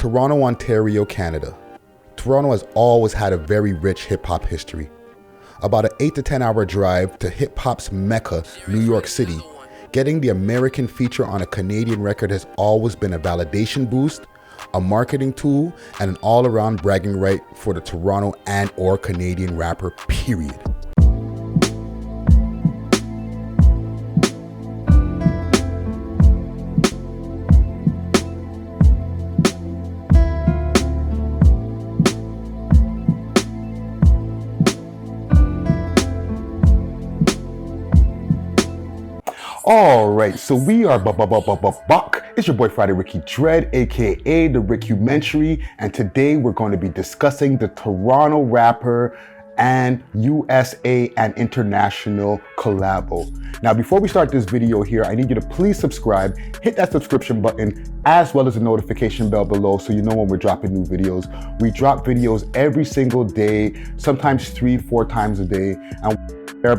Toronto, Ontario, Canada. Toronto has always had a very rich hip-hop history. About an 8 to 10 hour drive to hip-hop's mecca, New York City, getting the American feature on a Canadian record has always been a validation boost, a marketing tool, and an all-around bragging right for the Toronto and or Canadian rapper, period. All right, so we are back. It's your boy Friday Ricky Dred, aka the Rickumentary, and today we're going to be discussing the Toronto rapper and USA and international collabo. Now, before we start this video here, I need you to please subscribe, hit that subscription button, as well as the notification bell below so you know when we're dropping new videos. We drop videos every single day, sometimes 3-4 times a day, and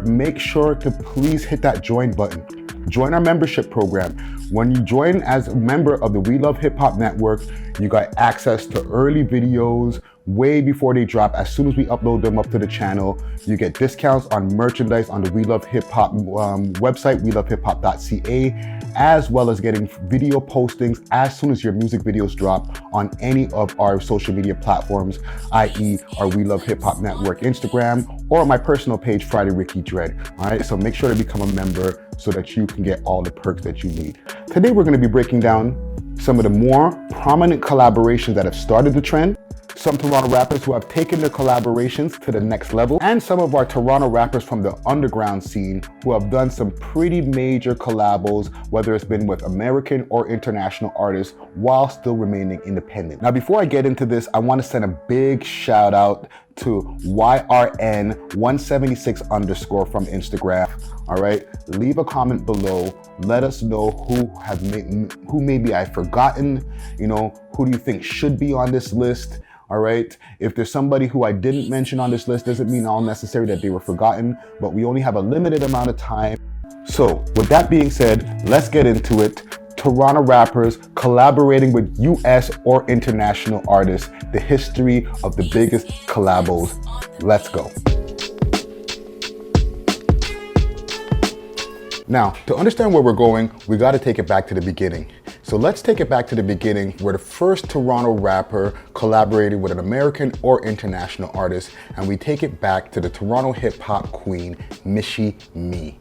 make sure to please hit that join button. Join our membership program. When you join as a member of the We Love Hip Hop Network, you got access to early videos way before they drop. As soon as we upload them up to the channel, you get discounts on merchandise on the We Love Hip Hop website, WeLoveHipHop.ca, as well as getting video postings as soon as your music videos drop on any of our social media platforms, i.e. our We Love Hip Hop Network Instagram, or my personal page, Friday Ricky Dred. All right, so make sure to become a member so that you can get all the perks that you need. Today, we're going to be breaking down some of the more prominent collaborations that have started the trend, some Toronto rappers who have taken their collaborations to the next level, and some of our Toronto rappers from the underground scene who have done some pretty major collabos, whether it's been with American or international artists, while still remaining independent. Now, before I get into this, I want to send a big shout out to YRN176_ from Instagram. All right, leave a comment below. Let us know who maybe I've forgotten. You know, who do you think should be on this list? All right, if there's somebody who I didn't mention on this list, doesn't mean all necessary that they were forgotten, but we only have a limited amount of time. So with that being said, let's get into it. Toronto rappers collaborating with US or international artists, the history of the biggest collabos. Let's go. Now, to understand where we're going, we got to take it back to the beginning. So let's take it back to the beginning where the first Toronto rapper collaborated with an American or international artist, and we take it back to the Toronto hip hop queen, MICHIE.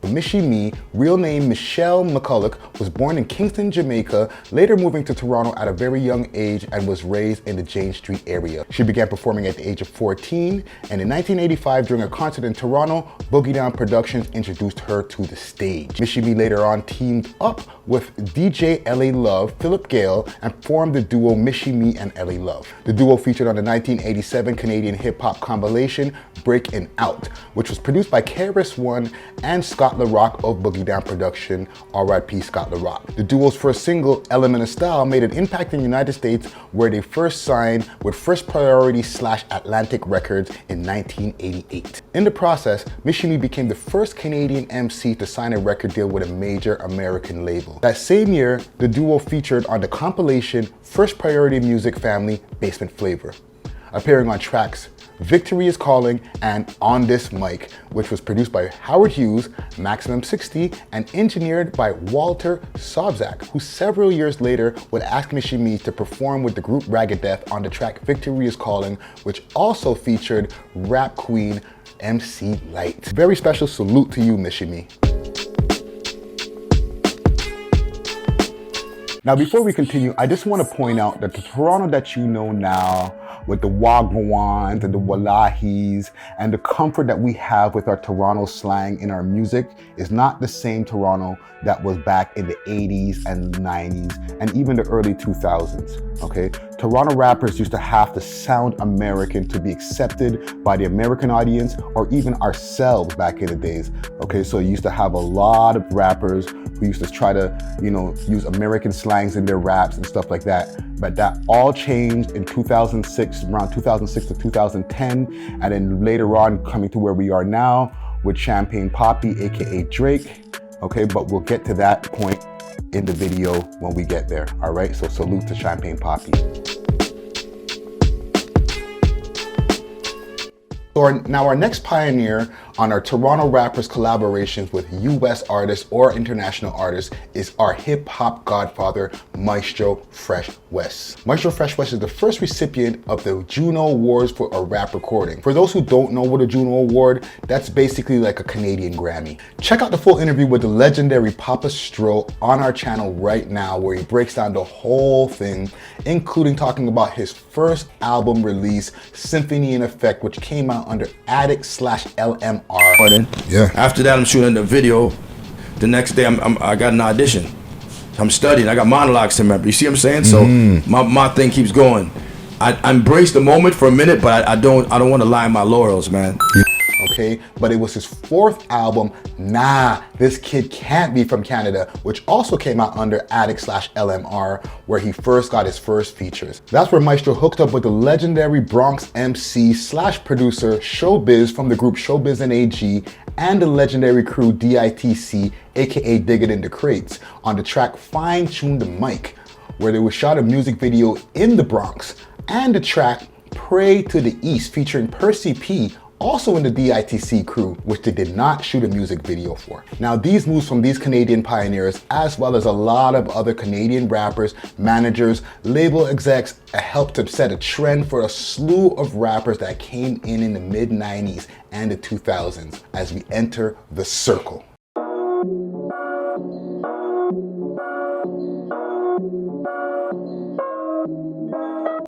MICHIE, real name Michelle McCulloch, was born in Kingston, Jamaica, later moving to Toronto at a very young age and was raised in the Jane Street area. She began performing at the age of 14, and in 1985, during a concert in Toronto, Boogie Down Productions introduced her to the stage. MICHIE later on teamed up with DJ LA Love, Philip Gale, and formed the duo MICHIE and LA Love. The duo featured on the 1987 Canadian hip-hop compilation Breakin' Out, which was produced by KRS-One and Scott LaRock of Boogie Down Production, RIP Scott LaRock. The duo's first single, Element of Style, made an impact in the United States, where they first signed with First Priority / Atlantic Records in 1988. In the process, MICHIE became the first Canadian MC to sign a record deal with a major American label. That same year, the duo featured on the compilation First Priority Music Family Basement Flavor, appearing on tracks Victory is Calling and On This Mic, which was produced by Howard Hughes, Maximum 60, and engineered by Walter Sobczak, who several years later would ask MICHIE to perform with the group Ragged Death on the track Victory is Calling, which also featured rap queen MC Lyte. Very special salute to you, MICHIE. Now, before we continue, I just want to point out that the Toronto that you know now, with the Wagwans and the Wallahis and the comfort that we have with our Toronto slang in our music, is not the same Toronto that was back in the 80s and 90s and even the early 2000s, okay? Toronto rappers used to have to sound American to be accepted by the American audience or even ourselves back in the days, okay? So you used to have a lot of rappers who used to try to, use American slangs in their raps and stuff like that. But that all changed in 2006, around 2006 to 2010, and then later on coming to where we are now with Champagne Papi, aka Drake. Okay, but we'll get to that point in the video when we get there. All right, so salute to Champagne Papi. Now our next pioneer on our Toronto rappers collaborations with US artists or international artists is our hip hop godfather, MAESTRO Fresh Wes. MAESTRO Fresh Wes is the first recipient of the Juno Awards for a rap recording. For those who don't know what a Juno Award, that's basically like a Canadian Grammy. Check out the full interview with the legendary Papa Stro on our channel right now, where he breaks down the whole thing, including talking about his first album release, Symphony in Effect, which came out under Addict/LMR. Yeah. After that, I'm shooting the video. The next day, I got an audition. I'm studying. I got monologues to remember. You see what I'm saying? So my thing keeps going. I embrace the moment for a minute, but I don't want to lie in my laurels, man. Okay, but it was his fourth album, Nah, This Kid Can't Be From Canada, which also came out under Addict/LMR, where he first got his first features. That's where MAESTRO hooked up with the legendary Bronx MC/producer Showbiz from the group Showbiz and AG, and the legendary crew DITC, aka Dig It in the Crates, on the track Fine Tune the Mic, where they was shot a music video in the Bronx, and the track Pray to the East featuring Percy P, also in the DITC crew, which they did not shoot a music video for. Now, these moves from these Canadian pioneers, as well as a lot of other Canadian rappers, managers, label execs, helped to set a trend for a slew of rappers that came in the mid-90s and the 2000s as we enter the circle.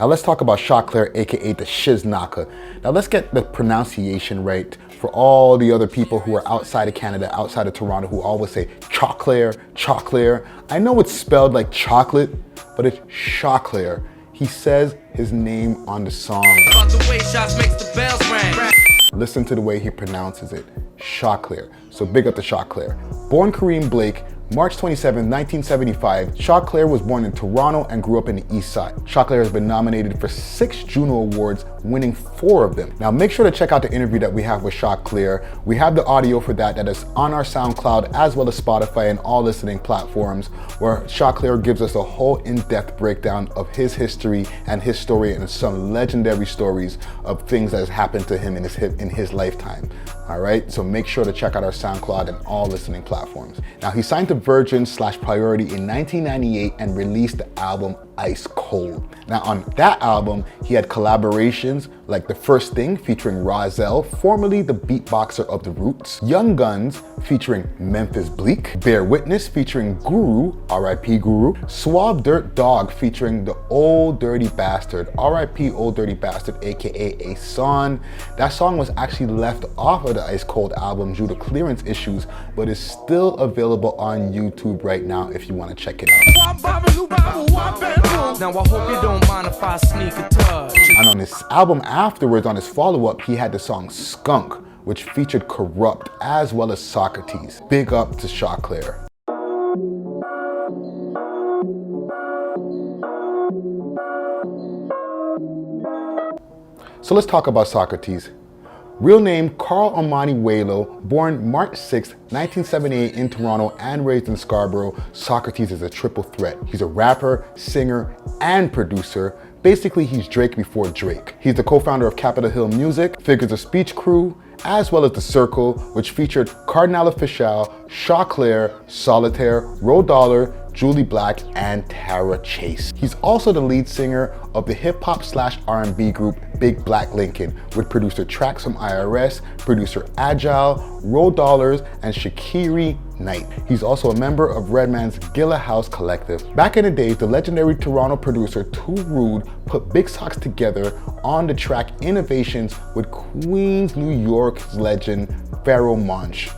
Now let's talk about Choclair, aka the Shiznaka. Now let's get the pronunciation right for all the other people who are outside of Canada, outside of Toronto, who always say Choclair, Choclair. I know it's spelled like chocolate, but it's Choclair. He says his name on the song. About the way shots makes the bells ring. Listen to the way he pronounces it, Choclair. So big up to Choclair. Born Kareem Blake, March 27, 1975, Choclair was born in Toronto and grew up in the East Side. Choclair has been nominated for 6 Juno Awards, winning 4 of them. Now make sure to check out the interview that we have with Choclair. We have the audio for that is on our SoundCloud as well as Spotify and all listening platforms, where Choclair gives us a whole in-depth breakdown of his history and his story and some legendary stories of things that has happened to him in his lifetime. All right, so make sure to check out our SoundCloud and all listening platforms. Now he signed to Virgin/Priority in 1998 and released the album Ice Cold. Now on that album, he had collaborations like The First Thing featuring Rozelle, formerly the beatboxer of The Roots, Young Guns featuring Memphis Bleak, Bear Witness featuring Guru, R.I.P. Guru, Suave Dirt Dog featuring the Old Dirty Bastard, R.I.P. Old Dirty Bastard, aka Ason. That song was actually left off of the Ice Cold album due to clearance issues, but is still available on YouTube right now if you want to check it out. Now I hope you don't mind if I sneak a touch. And on his album afterwards, on his follow-up, he had the song Skunk, which featured Corrupt as well as Socrates. Big up to Choclair. So let's talk about Socrates. Real name Carl Amani Walo, born March 6, 1978 in Toronto and raised in Scarborough, Socrates is a triple threat. He's a rapper, singer, and producer. Basically, he's Drake before Drake. He's the co-founder of Capitol Hill Music, Figures of Speech Crew, as well as The Circle, which featured Cardinal Offishall, Choclair, Solitaire, Road Dollar, Julie Black, and Tara Chase. He's also the lead singer of the hip-hop/R&B group Big Black Lincoln, with producer Tracks from IRS, producer Agile, Road Dollars, and Shakiri Knight. He's also a member of Redman's Gilla House Collective. Back in the days, the legendary Toronto producer Too Rude put Big Socks together on the track Innovations with Queens, New York's legend Pharoah Monch.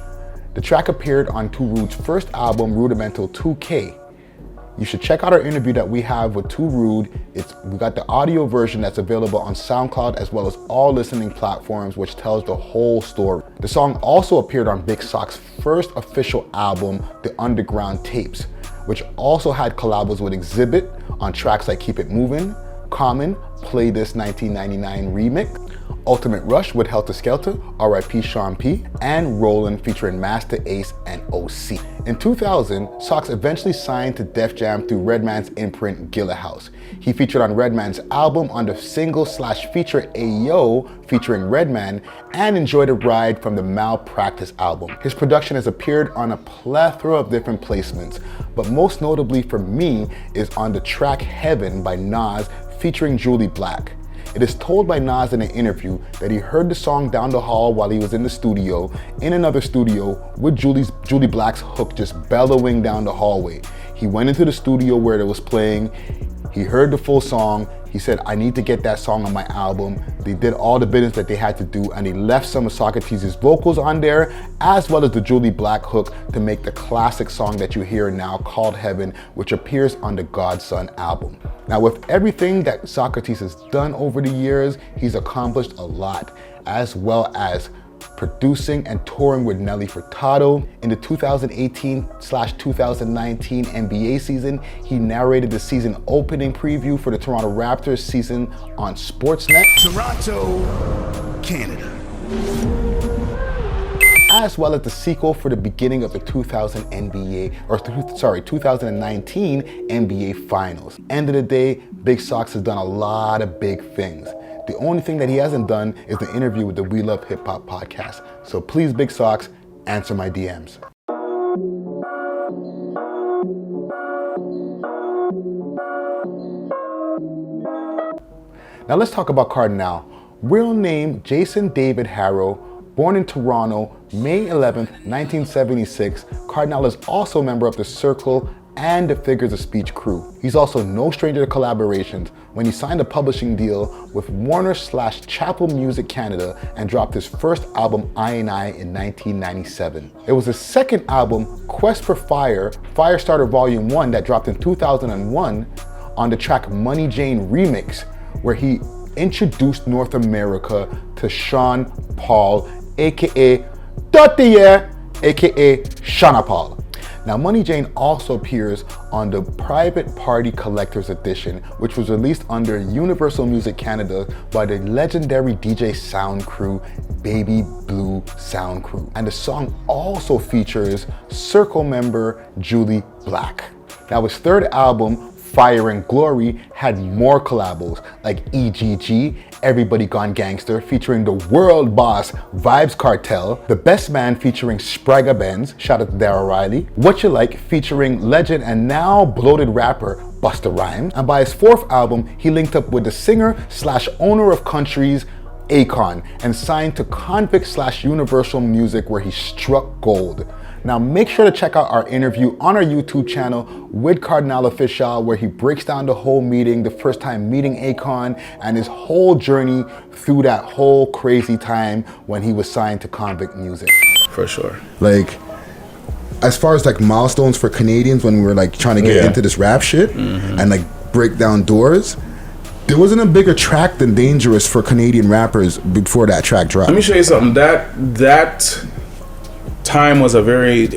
The track appeared on Too Rude's first album, Rudimental 2K. You should check out our interview that we have with Too Rude. We got the audio version that's available on SoundCloud as well as all listening platforms, which tells the whole story. The song also appeared on Big Sock's first official album, The Underground Tapes, which also had collabs with Exhibit on tracks like Keep It Movin', Common, Play This 1999 Remix, Ultimate Rush with Helter Skelter, R.I.P. Sean P, and Rollin' featuring Master Ace and OC. In 2000, Sox eventually signed to Def Jam through Redman's imprint Gilla House. He featured on Redman's album on the single/feature Ayo featuring Redman, and enjoyed a ride from the Malpractice album. His production has appeared on a plethora of different placements, but most notably for me is on the track Heaven by Nas featuring Julie Black. It is told by Nas in an interview that he heard the song down the hall while he was in the studio, in another studio, with Julie Black's hook just bellowing down the hallway. He went into the studio where it was playing, he heard the full song, he said, I need to get that song on my album. They did all the business that they had to do, and they left some of Socrates' vocals on there, as well as the Julie Black hook to make the classic song that you hear now called Heaven, which appears on the Godson album. Now, with everything that Socrates has done over the years, he's accomplished a lot, as well as producing and touring with Nelly Furtado. In the 2018/2019 NBA season, he narrated the season opening preview for the Toronto Raptors season on Sportsnet. Toronto, Canada. As well as the sequel for the beginning of the 2019 NBA Finals. End of the day, Big Sox has done a lot of big things. The only thing that he hasn't done is the interview with the We Love Hip Hop podcast. So please, Big Sox, answer my DMs. Now let's talk about Kardinal. Real name Jason David Harrow, born in Toronto, May 11th, 1976. Kardinal is also a member of the Circle and the Figures of Speech crew. He's also no stranger to collaborations when he signed a publishing deal with Warner/Chappell Music Canada and dropped his first album, I in 1997. It was his second album, Quest for Fire, Firestarter Volume 1, that dropped in 2001 on the track Money Jane Remix, where he introduced North America to Sean Paul, aka Dottier, aka Shauna Paul. Now, Money Jane also appears on the Private Party Collector's Edition, which was released under Universal Music Canada by the legendary DJ sound crew, Baby Blue Sound Crew. And the song also features Circle member Julie Black. Now, his third album, Fire and Glory, had more collabos like EGG, Everybody Gone Gangster featuring the world boss Vibes Cartel, The Best Man featuring Spragga Benz, shout out to Darryl Riley, What You Like featuring legend and now bloated rapper Busta Rhymes. And by his fourth album, he linked up with the singer/owner of countries, Akon, and signed to Convict/Universal Music, where he struck gold. Now make sure to check out our interview on our YouTube channel with Cardinal Offishall, where he breaks down the whole meeting, the first time meeting Akon, and his whole journey through that whole crazy time when he was signed to Convict Music. For sure. Like, as far as like milestones for Canadians when we were like trying to get into this rap shit and like break down doors, there wasn't a bigger track than Dangerous for Canadian rappers before that track dropped. Let me show you something. That time was a very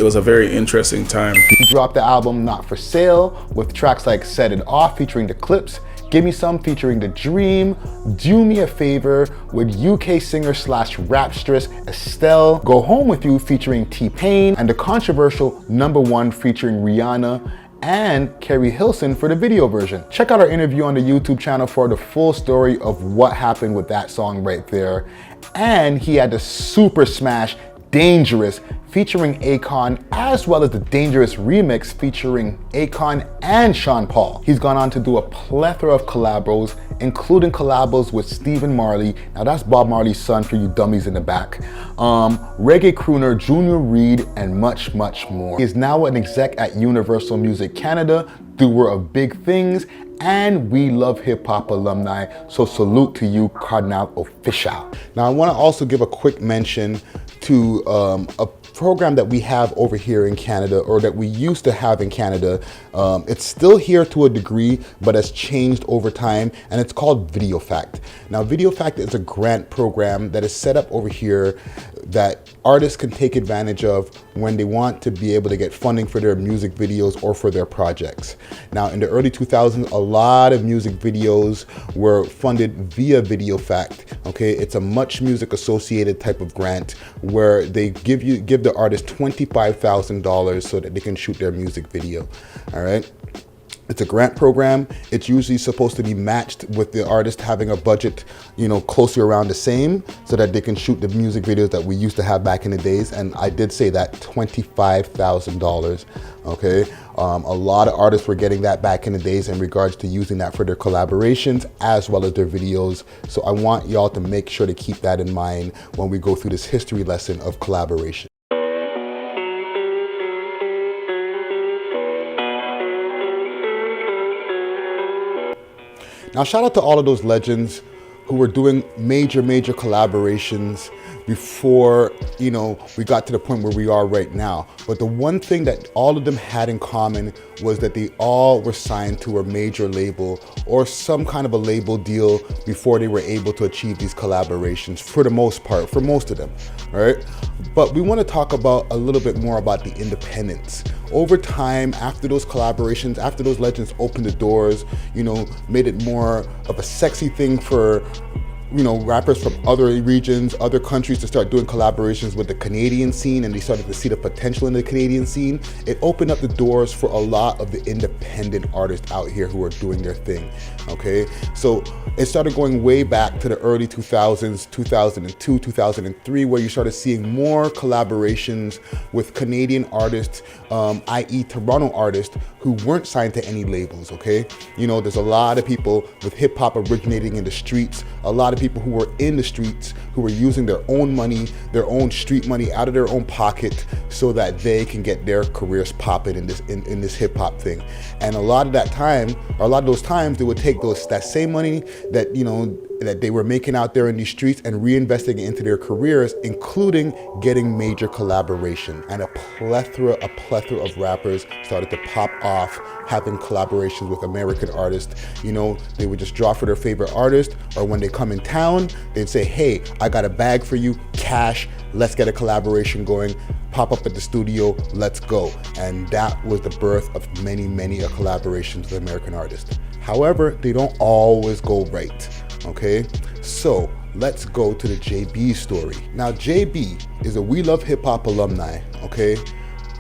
interesting time. He dropped the album Not For Sale with tracks like Set It Off featuring The Clips, Give Me Some featuring The Dream, Do Me a Favor with UK singer/rapstress Estelle, Go Home With You featuring T-Pain, and the controversial Number One featuring Rihanna and Carrie Hilson for the video version. Check out our interview on the YouTube channel for the full story of what happened with that song right there. And he had the super smash Dangerous featuring Akon, as well as the Dangerous remix featuring Akon and Sean Paul. He's gone on to do a plethora of collabos, including collabos with Stephen Marley. Now that's Bob Marley's son for you dummies in the back. Reggae crooner Junior Reid, and much, much more. He is now an exec at Universal Music Canada, doer of big things, and We Love Hip Hop alumni. So salute to you, Cardinal Offishall. Now I want to also give a quick mention to a program that we have over here in Canada, or that we used to have in Canada, It's still here to a degree, but has changed over time, and it's called VideoFact. Now, VideoFact is a grant program that is set up over here that artists can take advantage of when they want to be able to get funding for their music videos or for their projects. Now, in the early 2000s, a lot of music videos were funded via VideoFact. Okay, it's a Much Music Associated type of grant where they give the artist $25,000 so that they can shoot their music video. All right. It's a grant program. It's usually supposed to be matched with the artist having a budget, closely around the same so that they can shoot the music videos that we used to have back in the days. And I did say that, $25,000, okay? A lot of artists were getting that back in the days in regards to using that for their collaborations as well as their videos. So I want y'all to make sure to keep that in mind when we go through this history lesson of collaboration. Now, shout out to all of those legends who were doing major collaborations before, we got to the point where we are right now. But the one thing that all of them had in common was that they all were signed to a major label or some kind of a label deal before they were able to achieve these collaborations, for the most part, for most of them, right? But we want to talk about a little bit more about the independence. Over time, after those collaborations, after those legends opened the doors, made it more of a sexy thing for rappers from other regions, other countries to start doing collaborations with the Canadian scene, and they started to see the potential in the Canadian scene. It opened up the doors for a lot of the independent artists out here who are doing their thing, okay? So it started going way back to the early 2000s, 2002, 2003, where you started seeing more collaborations with Canadian artists, i.e. Toronto artists who weren't signed to any labels, okay? There's a lot of people with hip hop originating in the streets, a lot of people who were in the streets who were using their own money, their own street money out of their own pocket so that they can get their careers popping in this hip hop thing. And a lot of those times they would take that same money that that they were making out there in these streets and reinvesting it into their careers, including getting major collaboration. And a plethora of rappers started to pop off having collaborations with American artists. They would just draw for their favorite artist, or when they come in town, they'd say, hey, I got a bag for you, cash, let's get a collaboration going, pop up at the studio, let's go. And that was the birth of many collaborations with American artists. However, they don't always go right, okay? So let's go to the JB story. Now, JB is a We Love Hip Hop alumni, okay?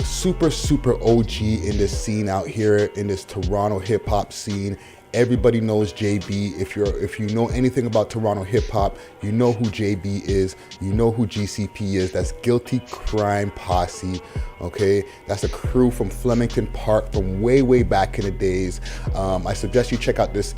Super OG in this scene out here, in this Toronto hip hop scene. Everybody knows JB. If you know anything about Toronto hip hop, you know who JB is. You know who GCP is. That's Guilty Crime Posse. Okay, that's a crew from Flemington Park from way back in the days. I suggest you check out this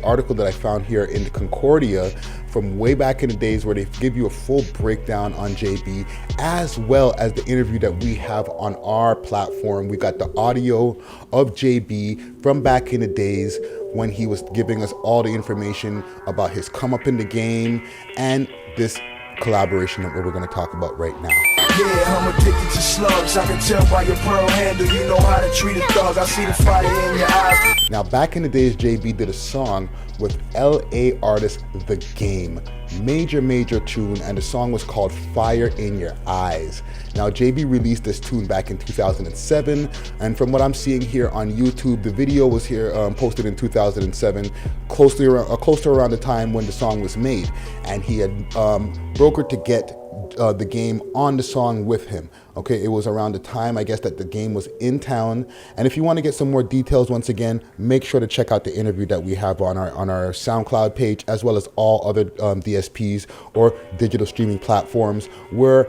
article that I found here in the Concordia from way back in the days, where they give you a full breakdown on JB, as well as the interview that we have on our platform. We got the audio of JB from back in the days when he was giving us all the information about his come up in the game and this collaboration that we're going to talk about right now. Yeah, I'm addicted to slugs. I can tell by your pearl handle, you know how to treat a thug. I see the fire in your eyes. Now, back in the days, JB did a song with LA artist The Game. Major tune, and the song was called Fire in Your Eyes. Now, JB released this tune back in 2007, and from what I'm seeing here on YouTube, the video was here posted in 2007, close to around the time when the song was made, and he had brokered to get The Game on the song with him. Okay, it was around the time, I guess, that The Game was in town. And if you want to get some more details, once again, make sure to check out the interview that we have on our SoundCloud page, as well as all other DSPs or digital streaming platforms, where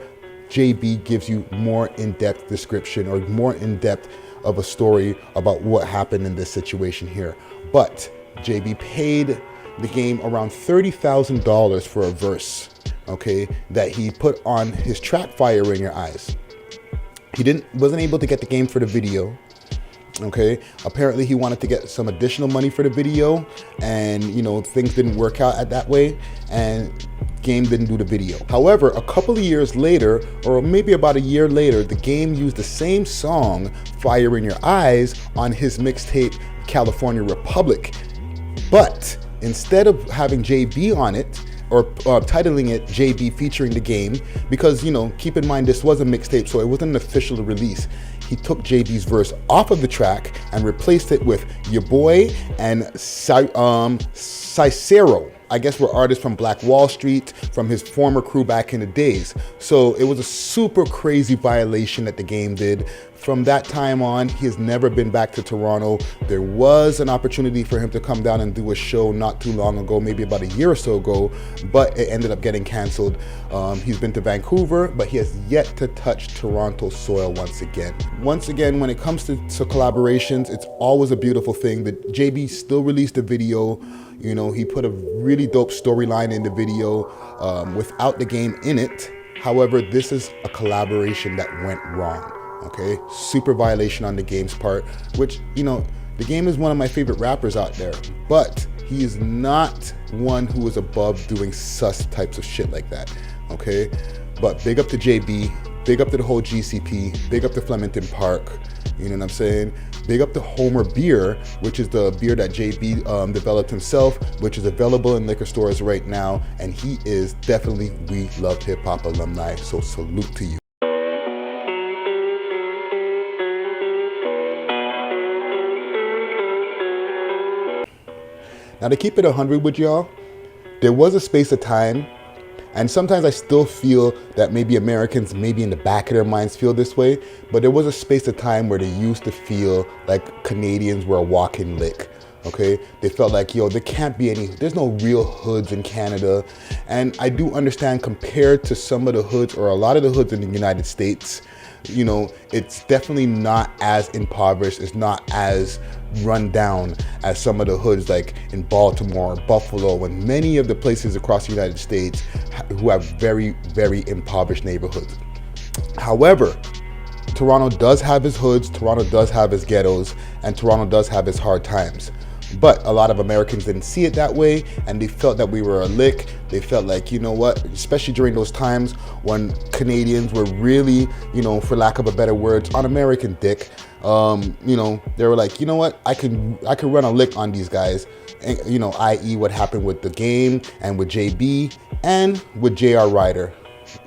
JB gives you more in-depth description or more in-depth of a story about what happened in this situation here. But JB paid The Game around $30,000 for a verse, okay, that he put on his track Fire in Your Eyes. He wasn't able to get The Game for the video, okay? Apparently he wanted to get some additional money for the video, and things didn't work out at that way, and Game didn't do the video. However, a couple of years later, or maybe about a year later, the Game used the same song, Fire in Your Eyes, on his mixtape, California Republic. But instead of having JB on it, or titling it JB featuring the Game, because, you know, keep in mind this was a mixtape, so it wasn't an official release. He took JB's verse off of the track and replaced it with Your Boy and Cicero. I guess were artists from Black Wall Street, from his former crew back in the days. So it was a super crazy violation that the Game did. From that time on, he has never been back to Toronto. There was an opportunity for him to come down and do a show not too long ago, maybe about a year or so ago, but it ended up getting canceled. He's been to Vancouver, but he has yet to touch Toronto soil once again. Once again, when it comes to collaborations, it's always a beautiful thing. The JB still released a video. You know, he put a really dope storyline in the video without the Game in it. However, this is a collaboration that went wrong. Okay, super violation on the Game's part, which, you know, the Game is one of my favorite rappers out there, but he is not one who is above doing sus types of shit like that. Okay, but big up to JB, big up to the whole GCP, big up to Flemington Park, you know what I'm saying? Big up to Homer Beer, which is the beer that JB developed himself, which is available in liquor stores right now, and he is definitely We Love Hip Hop alumni, so salute to you. Now, to keep it 100 with y'all, there was a space of time, and sometimes I still feel that maybe Americans, maybe in the back of their minds, feel this way, but there was a space of time where they used to feel like Canadians were a walking lick. Okay, they felt like, yo, there can't be there's no real hoods in Canada. And I do understand, compared to some of the hoods, or a lot of the hoods in the United States, you know, it's definitely not as impoverished, it's not as run down as some of the hoods like in Baltimore, Buffalo, and many of the places across the United States who have very, very impoverished neighborhoods. However, Toronto does have his hoods, Toronto does have his ghettos, and Toronto does have his hard times. But a lot of Americans didn't see it that way, and they felt that we were a lick. They felt like, you know what, especially during those times when Canadians were really, you know, for lack of a better word, on American dick. You know, they were like, you know what, I can run a lick on these guys. And, you know, i.e. what happened with the Game and with JB and with J.R. Ryder.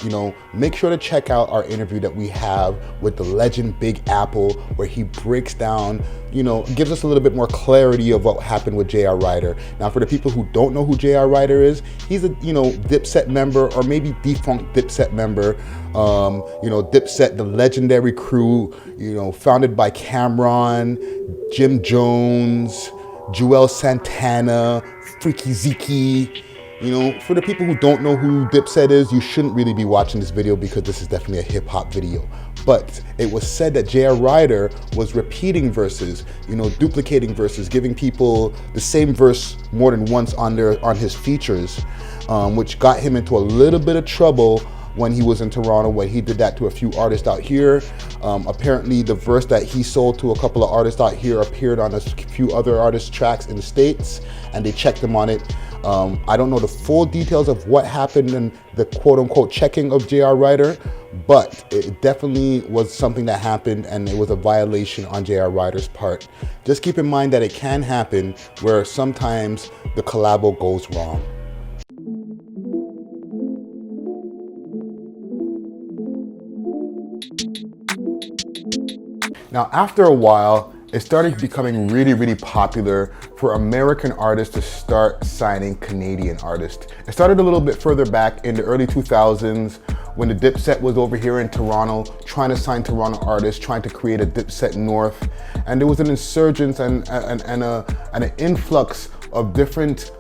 You know, make sure to check out our interview that we have with the legend Big Apple, where he breaks down, you know, gives us a little bit more clarity of what happened with J.R. Ryder. Now, for the people who don't know who J.R. Ryder is, he's a, you know, Dipset member, or maybe defunct Dipset member. You know, Dipset, the legendary crew, you know, founded by Cameron, Jim Jones, Joel Santana, Freaky Zeke. You know, for the people who don't know who Dipset is, you shouldn't really be watching this video, because this is definitely a hip-hop video. But it was said that J.R. Ryder was repeating verses, you know, duplicating verses, giving people the same verse more than once on his features, which got him into a little bit of trouble when he was in Toronto, when he did that to a few artists out here. Apparently the verse that he sold to a couple of artists out here appeared on a few other artists' tracks in the States, and they checked him on it. I don't know the full details of what happened in the quote-unquote checking of J.R. Ryder, but it definitely was something that happened, and it was a violation on J.R. Ryder's part. Just keep in mind that it can happen where sometimes the collabo goes wrong. Now, after a while, it started becoming really, really popular for American artists to start signing Canadian artists. It started a little bit further back in the early 2000s when the Dipset was over here in Toronto trying to sign Toronto artists, trying to create a Dipset North. And there was an insurgence and an influx of different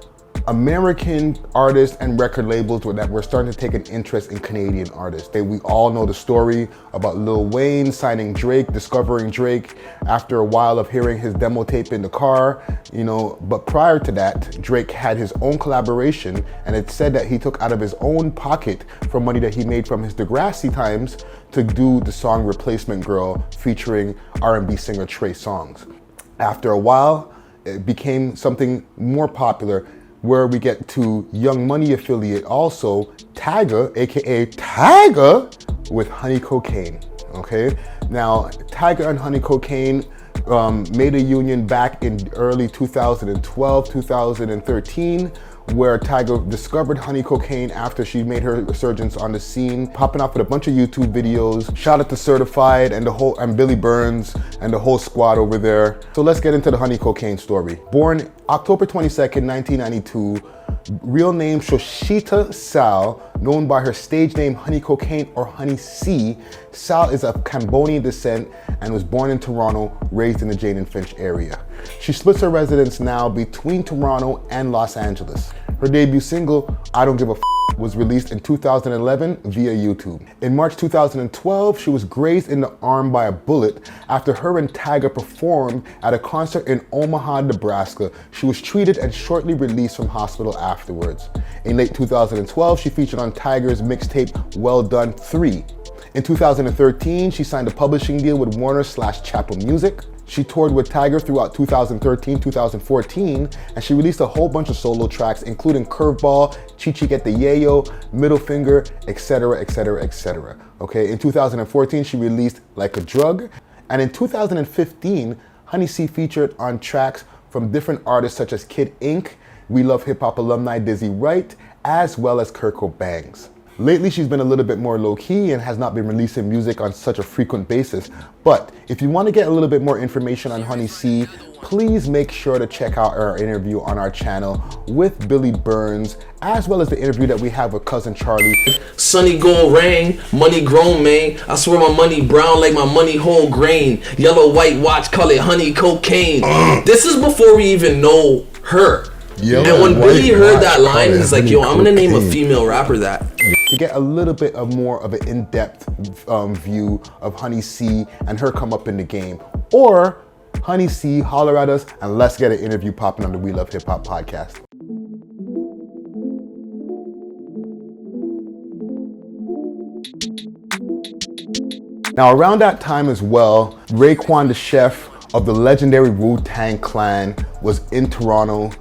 American artists and record labels that were starting to take an interest in Canadian artists. We all know the story about Lil Wayne signing Drake, discovering Drake after a while of hearing his demo tape in the car, you know. But prior to that, Drake had his own collaboration, and it said that he took out of his own pocket from money that he made from his Degrassi times to do the song Replacement Girl featuring R&B singer Trey Songz. After a while, it became something more popular. where we get to Young Money affiliate also, Tyga, aka Tyga, with Honey Cocaine, okay? Now, Tyga and Honey Cocaine made a union back in early 2012, 2013, where Tyga discovered Honey Cocaine after she made her resurgence on the scene, popping off with a bunch of YouTube videos. Shout out to Certified and Billy Burns and the whole squad over there. So let's get into the Honey Cocaine story. Born October 22nd, 1992, real name Shoshita Sal, known by her stage name Honey Cocaine or Honey C. Sal is of Cambodian descent and was born in Toronto, raised in the Jane and Finch area. She splits her residence now between Toronto and Los Angeles. Her debut single, I Don't Give a F***, was released in 2011 via YouTube. In March 2012, she was grazed in the arm by a bullet after her and Tyga performed at a concert in Omaha, Nebraska. She was treated and shortly released from hospital afterwards. In late 2012, she featured on Tyga's mixtape Well Done 3. In 2013, she signed a publishing deal with Warner/Chapel Music. She toured with Tyga throughout 2013, 2014, and she released a whole bunch of solo tracks, including Curveball, Chichi Get the Yayo, Middle Finger, etc., etc., etc. Okay, in 2014, she released Like a Drug, and in 2015, Honey C featured on tracks from different artists such as Kid Ink, We Love Hip Hop alumni Dizzy Wright, as well as Kirko Bangs. Lately, she's been a little bit more low-key and has not been releasing music on such a frequent basis. But if you want to get a little bit more information on Honey C, please make sure to check out our interview on our channel with Billy Burns, as well as the interview that we have with Cousin Charlie. Sunny gold rain, money grown, man. I swear my money brown like my money whole grain. Yellow white watch, call it Honey Cocaine. This is before we even know her. And when Billy heard that line, he's like, yo, I'm gonna name a female rapper that. To get a little bit of more of an in-depth view of Honey C and her come up in the game. Or Honey C, holler at us and let's get an interview popping on the We Love Hip Hop podcast. Now around that time as well, Raekwon the chef of the legendary Wu-Tang Clan was in Toronto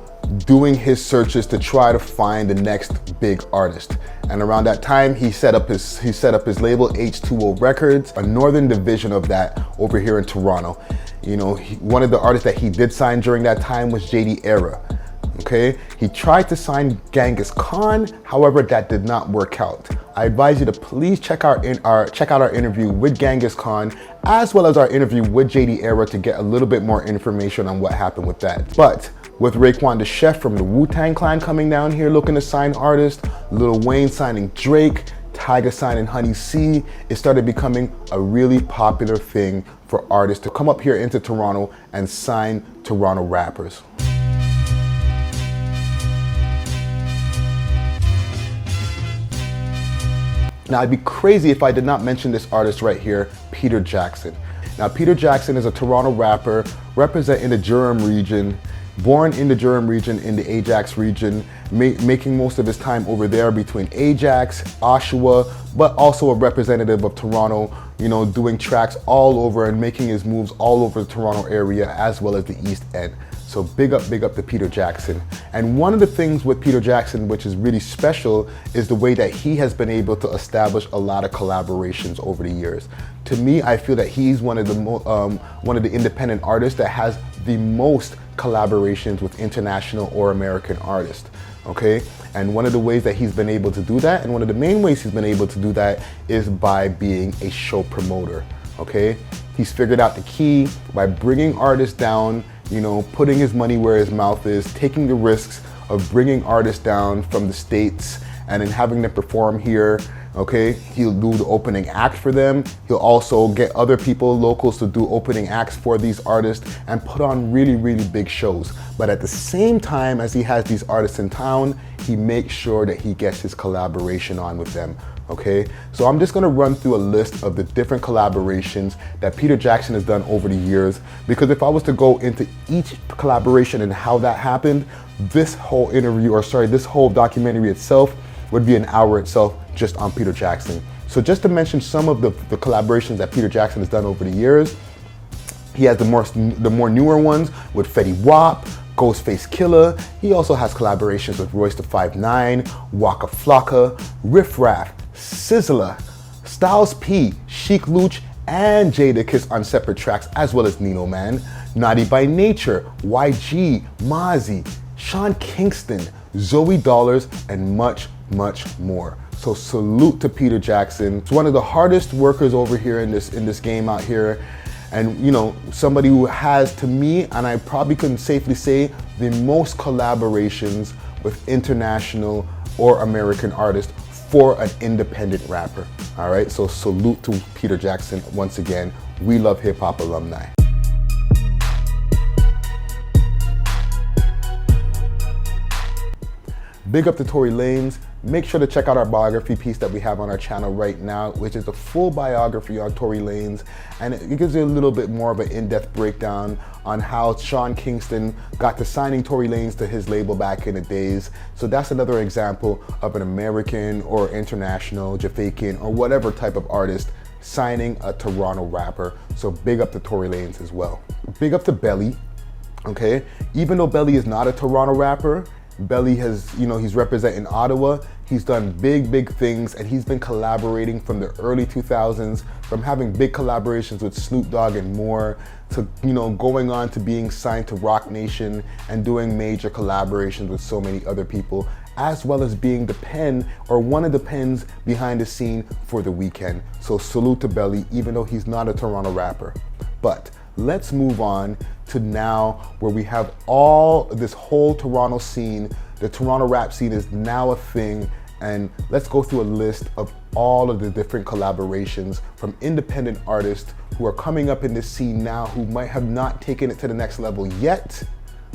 doing his searches to try to find the next big artist. And around that time, he set up his label H2O Records, a northern division of that over here in Toronto. You know, one of the artists that he did sign during that time was JD Era. Okay, he tried to sign Gangis Khan, however, that did not work out. I advise you to please check out our interview with Gangis Khan, as well as our interview with JD Era to get a little bit more information on what happened with that. But with Raekwon the chef from the Wu-Tang Clan coming down here looking to sign artists, Lil Wayne signing Drake, Tyga signing Honey C, it started becoming a really popular thing for artists to come up here into Toronto and sign Toronto rappers. Now, I'd be crazy if I did not mention this artist right here, Peter Jackson. Now, Peter Jackson is a Toronto rapper representing the Durham region, born in the Durham region in the Ajax region, making most of his time over there between Ajax, Oshawa, but also a representative of Toronto, you know, doing tracks all over and making his moves all over the Toronto area as well as the East End. So big up to Peter Jackson. And one of the things with Peter Jackson, which is really special, is the way that he has been able to establish a lot of collaborations over the years. To me, I feel that he's one of the independent artists that has the most collaborations with international or American artists. Okay, and one of the ways that he's been able to do that, and one of the main ways he's been able to do that, is by being a show promoter. Okay, he's figured out the key by bringing artists down, you know, putting his money where his mouth is, taking the risks of bringing artists down from the States and then having them perform here. Okay, he'll do the opening act for them. He'll also get other people, locals, to do opening acts for these artists and put on really, really big shows. But at the same time as he has these artists in town, he makes sure that he gets his collaboration on with them. Okay, so I'm just gonna run through a list of the different collaborations that Peter Jackson has done over the years, because if I was to go into each collaboration and how that happened, this whole interview, or sorry, this whole documentary itself would be an hour itself just on Peter Jackson. So just to mention some of the collaborations that Peter Jackson has done over the years, he has the more newer ones with Fetty Wap, Ghostface Killer. He also has collaborations with Royce da 5'9", Waka Flocka, Riff Raff, Sizzla, Styles P, Chic Luch, and Jadakiss on separate tracks, as well as Nino Man, Naughty by Nature, YG, Mozzie, Sean Kingston, Zoe Dollars, and much, much more. So salute to Peter Jackson. He's one of the hardest workers over here in this game out here. And you know, somebody who has, to me, and I probably couldn't safely say, the most collaborations with international or American artists for an independent rapper. All right, so salute to Peter Jackson once again. We Love Hip Hop alumni. Big up to Tory Lanez. Make sure to check out our biography piece that we have on our channel right now, which is a full biography on Tory Lanez, and it gives you a little bit more of an in-depth breakdown on how Sean Kingston got to signing Tory Lanez to his label back in the days. So that's another example of an American or international, Jamaican, or whatever type of artist signing a Toronto rapper. So big up to Tory Lanez as well. Big up to Belly, okay? Even though Belly is not a Toronto rapper, Belly has, you know, he's representing Ottawa. He's done big things, and he's been collaborating from the early 2000s, from having big collaborations with Snoop Dogg and more, to, you know, going on to being signed to Rock Nation and doing major collaborations with so many other people, as well as being the pen, or one of the pens behind the scene for The Weeknd. So salute to Belly, even though he's not a Toronto rapper. But let's move on to now where we have all this whole Toronto scene. The Toronto rap scene is now a thing, and let's go through a list of all of the different collaborations from independent artists who are coming up in this scene now, who might have not taken it to the next level yet,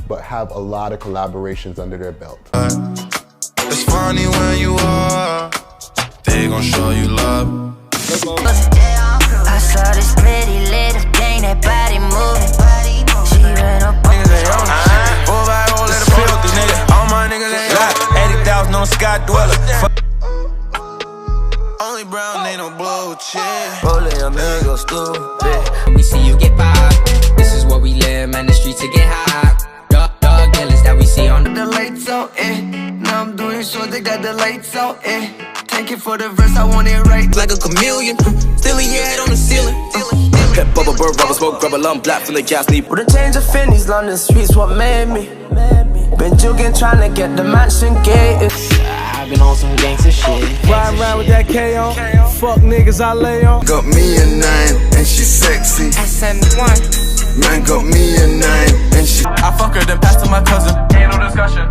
but have a lot of collaborations under their belt. It's funny when you are, they gon' show you love. I saw this pretty little thing, that body moving. She ran up on Niggas ain't on the shit. 4x4, let it filthy, nigga. All my niggas ain't 80,000 on Sky Dweller. Only brown, ain't no blue shit. Rolling amigos, stupid. We see you get by. This is what we live, man. The streets to get high. Dog dealers that we see on the lights out, Now I'm doing shows, they got the lights out, Take it for the verse, I want it right. like a chameleon. Still a head on the ceiling. Pep bubble, bird, rubber, smoke, rubber, lump, black from the gas leaf. With a change of fin, these London streets, what made me? Been jugging, trying to get the mansion gated. I've been on some gangster shit. Ride around with that K on. Fuck niggas I lay on. Got me a 9 and she sexy. SM1. Man got me a 9 and she. I fuck her, then pass to my cousin.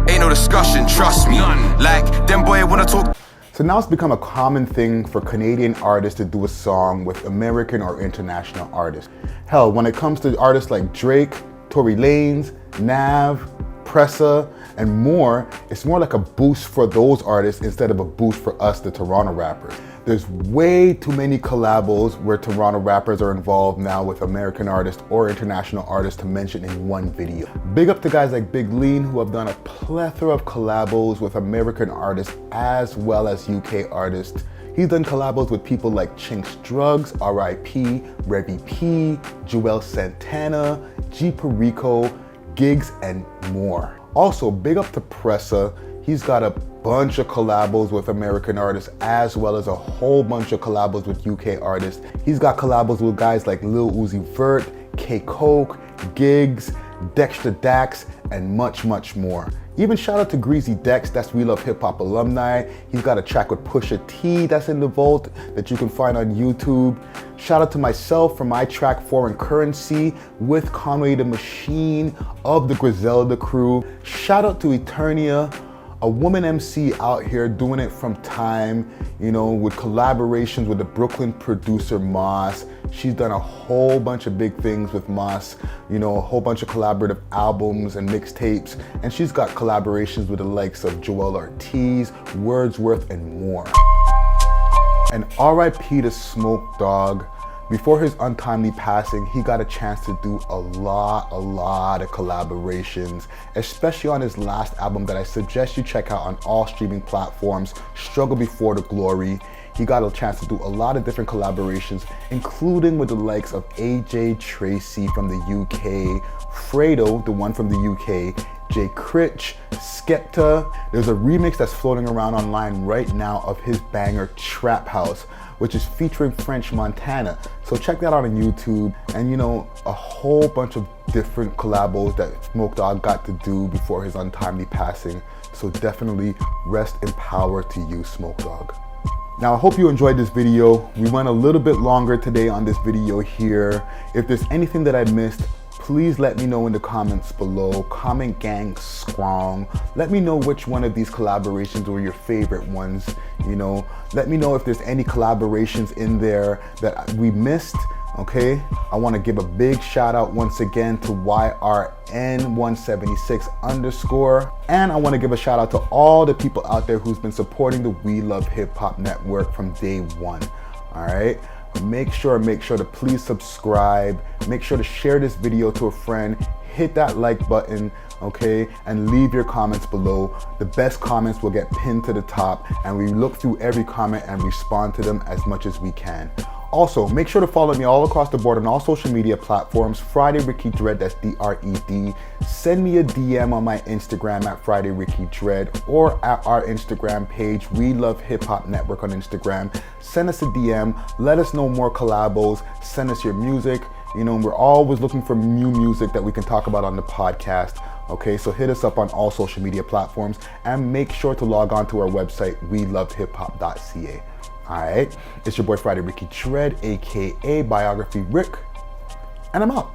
Ain't no discussion, trust me. Like, them boy wanna talk. So now it's become a common thing for Canadian artists to do a song with American or international artists. Hell, when it comes to artists like Drake, Tory Lanez, Nav, Pressa, and more, it's more like a boost for those artists instead of a boost for us, the Toronto rappers. There's way too many collabos where Toronto rappers are involved now with American artists or international artists to mention in one video. Big up to guys like Big Lean, who have done a plethora of collabos with American artists as well as UK artists. He's done collabos with people like Chinks Drugs, R.I.P., Revy P, Joel Santana, G Perico, Gigs, and more. Also, big up to Pressa. He's got a bunch of collabos with American artists as well as a whole bunch of collabos with UK artists. He's got collabos with guys like Lil Uzi Vert, K Coke, Gigs, Dexter Dax, and much more. Even shout out to Greasy Dex, that's We Love Hip Hop alumni. He's got a track with Pusha T that's in the vault that you can find on YouTube. Shout out to myself for my track Foreign Currency with Conway the Machine of the Griselda crew. Shout out to Eternia, a woman MC out here doing it from time, you know, with collaborations with the Brooklyn producer Moss. She's done a whole bunch of big things with Moss, you know, a whole bunch of collaborative albums and mixtapes, and she's got collaborations with the likes of Joel Ortiz, Wordsworth, and more. And RIP to Smoke Dogg. Before his untimely passing, he got a chance to do a lot of collaborations, especially on his last album that I suggest you check out on all streaming platforms, Struggle Before the Glory. He got a chance to do a lot of different collaborations, including with the likes of AJ Tracy from the UK, Fredo, the one from the UK, J. Critch, Skepta. There's a remix that's floating around online right now of his banger Trap House, which is featuring French Montana. So check that out on YouTube. And you know, a whole bunch of different collabos that Smoke Dogg got to do before his untimely passing. So definitely rest in power to you, Smoke Dogg. Now, I hope you enjoyed this video. We went a little bit longer today on this video here. If there's anything that I missed, please let me know in the comments below. Comment gang strong. Let me know which one of these collaborations were your favorite ones. You know, let me know if there's any collaborations in there that we missed. Okay, I want to give a big shout out once again to YRN176_, and I want to give a shout out to all the people out there who's been supporting the We Love Hip Hop Network from day one. All right, make sure to please subscribe. Make sure to share this video to a friend. Hit that like button, okay, and leave your comments below. The best comments will get pinned to the top, and we look through every comment and respond to them as much as we can. Also, make sure to follow me all across the board on all social media platforms. Friday Ricky Dred, that's D-R-E-D. Send me a DM on my Instagram at Friday Ricky Dred, or at our Instagram page, We Love Hip Hop Network on Instagram. Send us a DM, let us know more collabos, send us your music. You know, we're always looking for new music that we can talk about on the podcast. Okay, so hit us up on all social media platforms, and make sure to log on to our website, WeLoveHipHop.ca. Alright, it's your boy Friday Ricky Dred, aka Biography Rick, and I'm out.